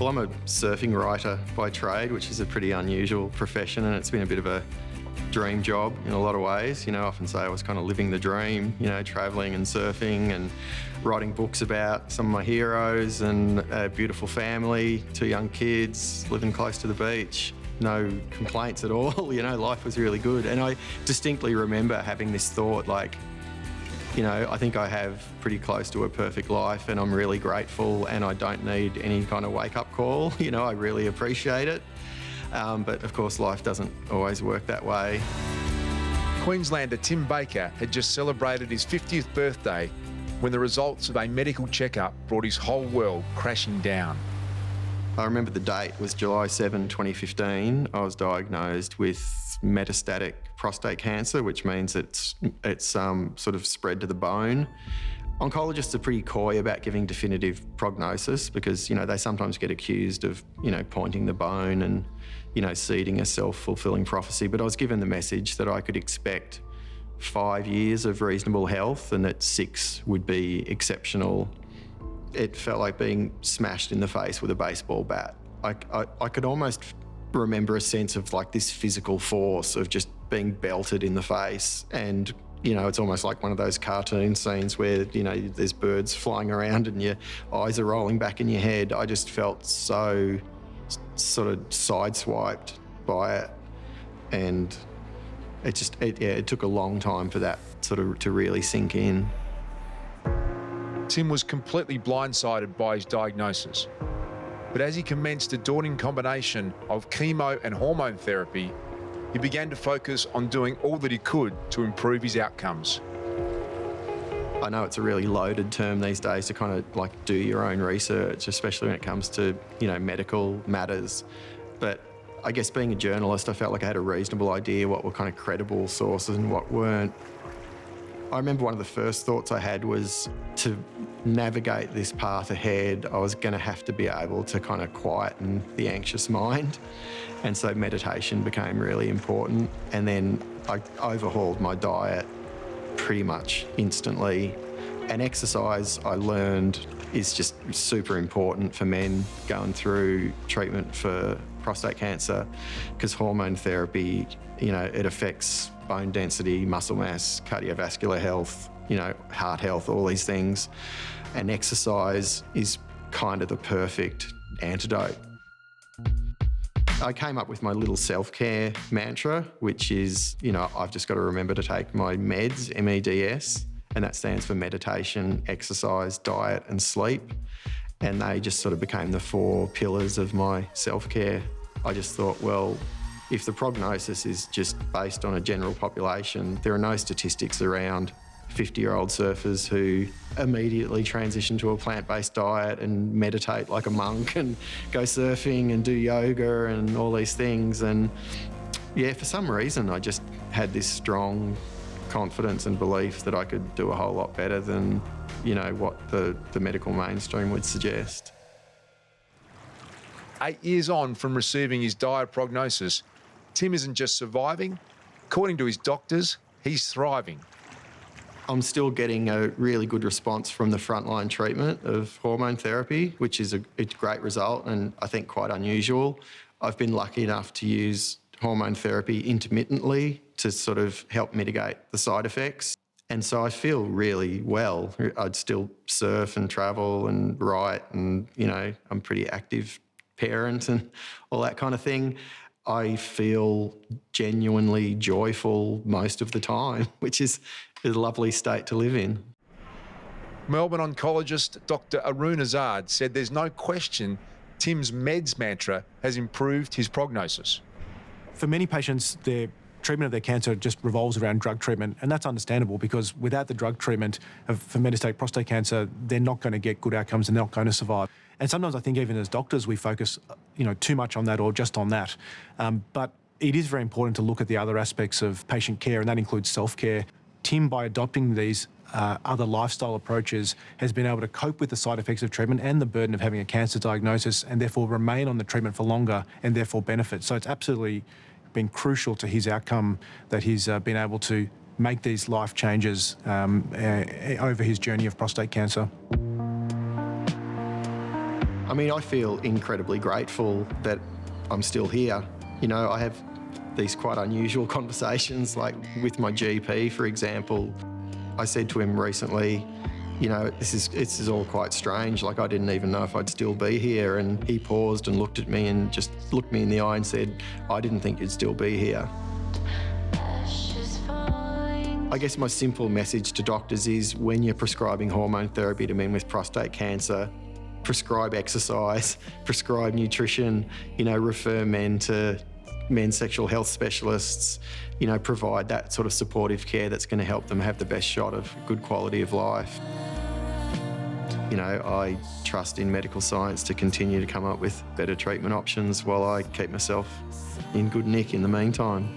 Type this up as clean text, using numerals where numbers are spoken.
Well, I'm a surfing writer by trade, which is a pretty unusual profession, and it's been a bit of a dream job in a lot of ways. I often say I was kind of living the dream, travelling and surfing and writing books about some of my heroes, and a beautiful family, 2 young kids, living close to the beach. No complaints at all, life was really good. And I distinctly remember having this thought I think I have pretty close to a perfect life, and I'm really grateful, and I don't need any kind of wake-up call. I really appreciate it. But of course, life doesn't always work that way. Queenslander Tim Baker had just celebrated his 50th birthday when the results of a medical checkup brought his whole world crashing down. I remember the date was July 7, 2015. I was diagnosed with metastatic prostate cancer, which means it's sort of spread to the bone. Oncologists are pretty coy about giving definitive prognosis because, they sometimes get accused of, pointing the bone and, seeding a self-fulfilling prophecy. But I was given the message that I could expect 5 years of reasonable health and that 6 would be exceptional. It felt like being smashed in the face with a baseball bat. I could almost remember a sense of this physical force of just being belted in the face, and it's almost like one of those cartoon scenes where there's birds flying around and your eyes are rolling back in your head. I just felt so sort of sideswiped by it, and it took a long time for that sort of to really sink in. Tim was completely blindsided by his diagnosis. But as he commenced a daunting combination of chemo and hormone therapy, he began to focus on doing all that he could to improve his outcomes. I know it's a really loaded term these days to kind of do your own research, especially when it comes to, medical matters. But I guess being a journalist, I felt like I had a reasonable idea what were kind of credible sources and what weren't. I remember one of the first thoughts I had was to navigate this path ahead, I was going to have to be able to kind of quieten the anxious mind. And so meditation became really important. And then I overhauled my diet pretty much instantly. And exercise, I learned, is just super important for men going through treatment for prostate cancer, because hormone therapy, it affects bone density, muscle mass, cardiovascular health, heart health, all these things. And exercise is kind of the perfect antidote. I came up with my little self-care mantra, which is, I've just got to remember to take my meds, MEDS, and that stands for meditation, exercise, diet, and sleep. And they just sort of became the 4 pillars of my self-care. I just thought, well, if the prognosis is just based on a general population, there are no statistics around 50-year-old surfers who immediately transition to a plant-based diet and meditate like a monk and go surfing and do yoga and all these things. And yeah, for some reason, I just had this strong confidence and belief that I could do a whole lot better than, what the medical mainstream would suggest. 8 years on from receiving his dire prognosis, Tim isn't just surviving. According to his doctors, he's thriving. I'm still getting a really good response from the frontline treatment of hormone therapy, which is a great result and I think quite unusual. I've been lucky enough to use hormone therapy intermittently to sort of help mitigate the side effects. And so I feel really well. I'd still surf and travel and write and, I'm a pretty active parent and all that kind of thing. I feel genuinely joyful most of the time, which is a lovely state to live in. Melbourne oncologist Dr. Arun Azad said there's no question Tim's meds mantra has improved his prognosis. For many patients, their treatment of their cancer just revolves around drug treatment, and that's understandable because without the drug treatment for metastatic prostate cancer, they're not going to get good outcomes and they're not going to survive. And sometimes I think even as doctors, we focus, too much on that or just on that. But it is very important to look at the other aspects of patient care, and that includes self-care. Tim, by adopting these other lifestyle approaches, has been able to cope with the side effects of treatment and the burden of having a cancer diagnosis and therefore remain on the treatment for longer and therefore benefit. So it's absolutely been crucial to his outcome that he's been able to make these life changes over his journey of prostate cancer. I mean, I feel incredibly grateful that I'm still here. You know, I have these quite unusual conversations, like with my GP, for example. I said to him recently, you know, this is all quite strange. Like, I didn't even know if I'd still be here. And he paused and looked at me and just looked me in the eye and said, I didn't think you'd still be here. I guess my simple message to doctors is, when you're prescribing hormone therapy to men with prostate cancer, prescribe exercise, prescribe nutrition, you know, refer men to men's sexual health specialists, you know, provide that sort of supportive care that's going to help them have the best shot of good quality of life. You know, I trust in medical science to continue to come up with better treatment options while I keep myself in good nick in the meantime.